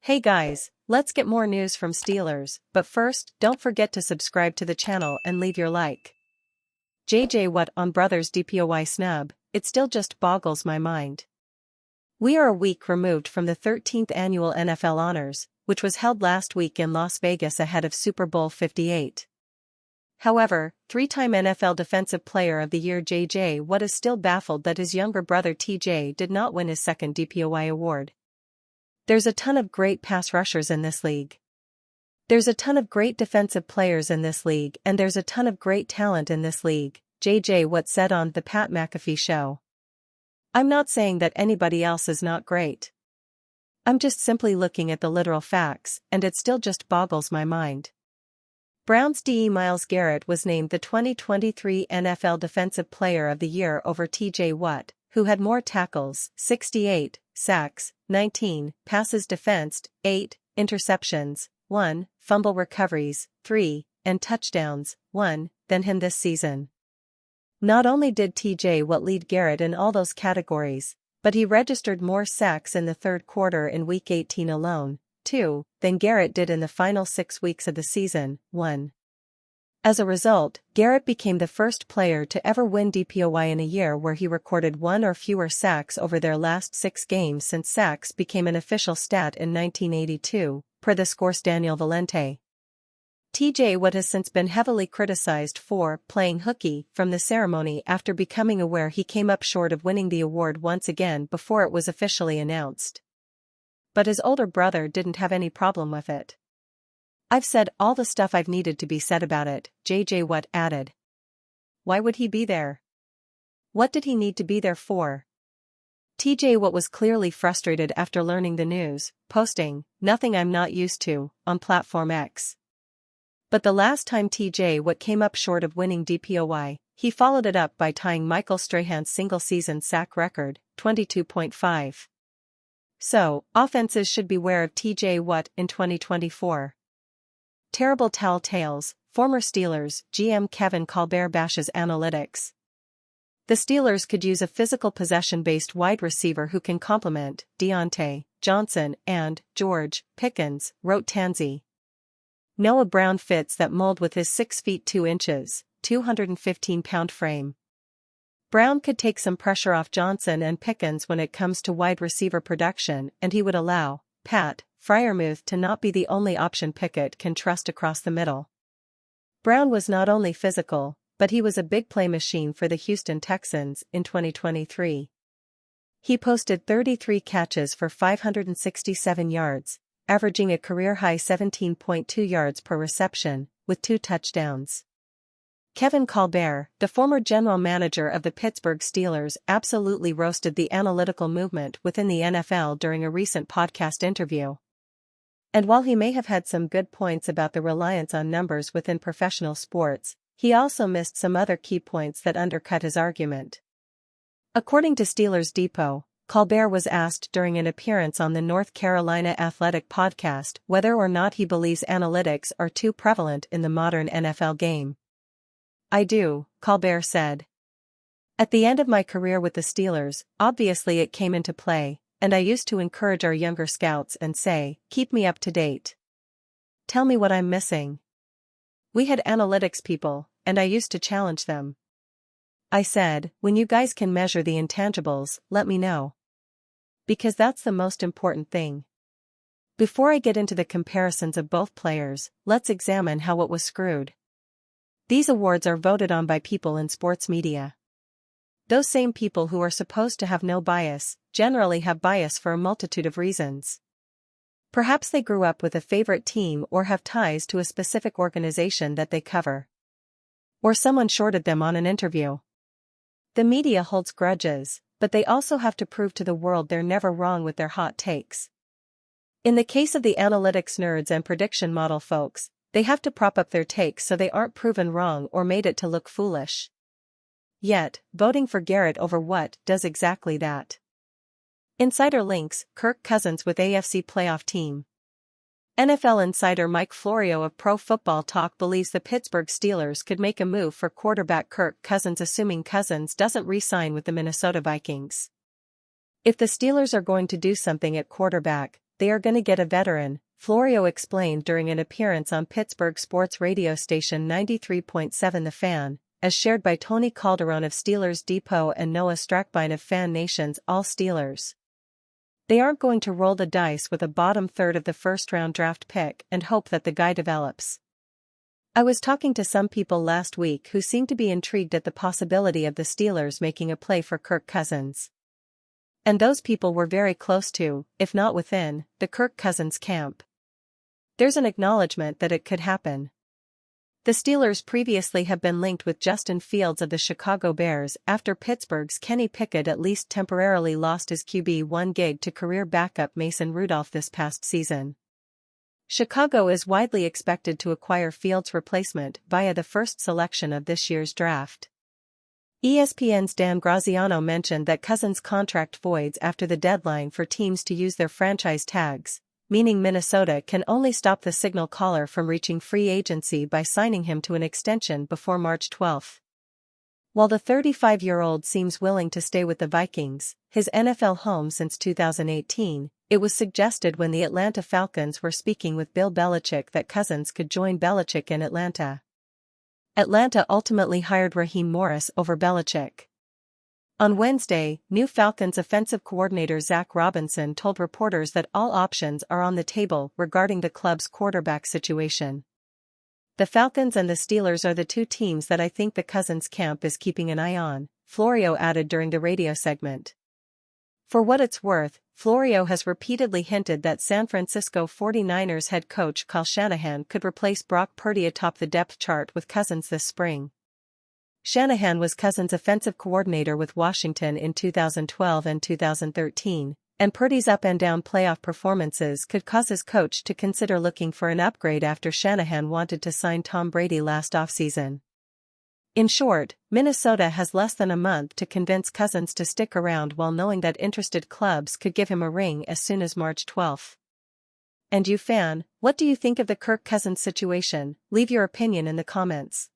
Hey guys, let's get more news from Steelers, but first, don't forget to subscribe to the channel and leave your like. JJ Watt on Brothers DPOY snub, it still just boggles my mind. We are a week removed from the 13th annual NFL Honors, which was held last week in Las Vegas ahead of Super Bowl 58. However, three-time NFL Defensive Player of the Year JJ Watt is still baffled that his younger brother TJ did not win his second DPOY award. There's a ton of great pass rushers in this league. There's a ton of great defensive players in this league, and there's a ton of great talent in this league, JJ Watt said on The Pat McAfee Show. I'm not saying that anybody else is not great. I'm just simply looking at the literal facts, and it still just boggles my mind. Browns DE Myles Garrett was named the 2023 NFL Defensive Player of the Year over TJ Watt, who had more tackles, 68, sacks, 19, passes defensed, 8, interceptions, 1, fumble recoveries, 3, and touchdowns, 1, than him this season. Not only did TJ Watt lead Garrett in all those categories, but he registered more sacks in the third quarter in Week 18 alone, 2, than Garrett did in the final 6 weeks of the season, 1. As a result, Garrett became the first player to ever win DPOY in a year where he recorded 1 or fewer sacks over their last 6 games since sacks became an official stat in 1982, per the Score's Daniel Valente. TJ Watt has since been heavily criticized for playing hooky from the ceremony after becoming aware he came up short of winning the award once again before it was officially announced. But his older brother didn't have any problem with it. I've said all the stuff I've needed to be said about it, JJ Watt added. Why would he be there? What did he need to be there for? TJ Watt was clearly frustrated after learning the news, posting, "Nothing I'm not used to," on Platform X. But the last time TJ Watt came up short of winning DPOY, he followed it up by tying Michael Strahan's single-season sack record, 22.5. So, offenses should beware of TJ Watt in 2024. Terrible telltales, former Steelers GM Kevin Colbert bashes analytics. The Steelers could use a physical possession-based wide receiver who can complement Deontay Johnson and George Pickens, wrote Tansey. Noah Brown fits that mold with his 6 feet 2 inches, 215-pound frame. Brown could take some pressure off Johnson and Pickens when it comes to wide receiver production, and he would allow Pat Freiermuth to not be the only option Pickett can trust across the middle. Brown was not only physical, but he was a big play machine for the Houston Texans in 2023. He posted 33 catches for 567 yards, averaging a career-high 17.2 yards per reception, with 2 touchdowns. Kevin Colbert, the former general manager of the Pittsburgh Steelers, absolutely roasted the analytical movement within the NFL during a recent podcast interview. And while he may have had some good points about the reliance on numbers within professional sports, he also missed some other key points that undercut his argument. According to Steelers Depot, Colbert was asked during an appearance on the North Carolina Athletic podcast whether or not he believes analytics are too prevalent in the modern NFL game. "I do," Colbert said. "At the end of my career with the Steelers, obviously it came into play, and I used to encourage our younger scouts and say, keep me up to date. Tell me what I'm missing. We had analytics people, and I used to challenge them. I said, when you guys can measure the intangibles, let me know. Because that's the most important thing. Before I get into the comparisons of both players, let's examine how it was screwed. These awards are voted on by people in sports media. Those same people who are supposed to have no bias, generally have bias for a multitude of reasons. Perhaps they grew up with a favorite team or have ties to a specific organization that they cover. Or someone shorted them on an interview. The media holds grudges, but they also have to prove to the world they're never wrong with their hot takes. In the case of the analytics nerds and prediction model folks, they have to prop up their takes so they aren't proven wrong or made it to look foolish. Yet, voting for Garrett over Watt does exactly that. Insider links, Kirk Cousins with AFC playoff team. NFL insider Mike Florio of Pro Football Talk believes the Pittsburgh Steelers could make a move for quarterback Kirk Cousins assuming Cousins doesn't re-sign with the Minnesota Vikings. If the Steelers are going to do something at quarterback, they are gonna get a veteran, Florio explained during an appearance on Pittsburgh sports radio station 93.7 The Fan, as shared by Tony Calderon of Steelers Depot and Noah Strackbine of Fan Nation's All Steelers. They aren't going to roll the dice with a bottom third of the first-round draft pick and hope that the guy develops. I was talking to some people last week who seemed to be intrigued at the possibility of the Steelers making a play for Kirk Cousins. And those people were very close to, if not within, the Kirk Cousins camp. There's an acknowledgement that it could happen. The Steelers previously have been linked with Justin Fields of the Chicago Bears after Pittsburgh's Kenny Pickett at least temporarily lost his QB1 gig to career backup Mason Rudolph this past season. Chicago is widely expected to acquire Fields' replacement via the first selection of this year's draft. ESPN's Dan Graziano mentioned that Cousins' contract voids after the deadline for teams to use their franchise tags, meaning Minnesota can only stop the signal caller from reaching free agency by signing him to an extension before March 12. While the 35-year-old seems willing to stay with the Vikings, his NFL home since 2018, it was suggested when the Atlanta Falcons were speaking with Bill Belichick that Cousins could join Belichick in Atlanta. Atlanta ultimately hired Raheem Morris over Belichick. On Wednesday, new Falcons offensive coordinator Zach Robinson told reporters that all options are on the table regarding the club's quarterback situation. The Falcons and the Steelers are the two teams that I think the Cousins camp is keeping an eye on, Florio added during the radio segment. For what it's worth, Florio has repeatedly hinted that San Francisco 49ers head coach Kyle Shanahan could replace Brock Purdy atop the depth chart with Cousins this spring. Shanahan was Cousins' offensive coordinator with Washington in 2012 and 2013, and Purdy's up-and-down playoff performances could cause his coach to consider looking for an upgrade after Shanahan wanted to sign Tom Brady last offseason. In short, Minnesota has less than a month to convince Cousins to stick around while knowing that interested clubs could give him a ring as soon as March 12. And you fan, what do you think of the Kirk Cousins situation? Leave your opinion in the comments.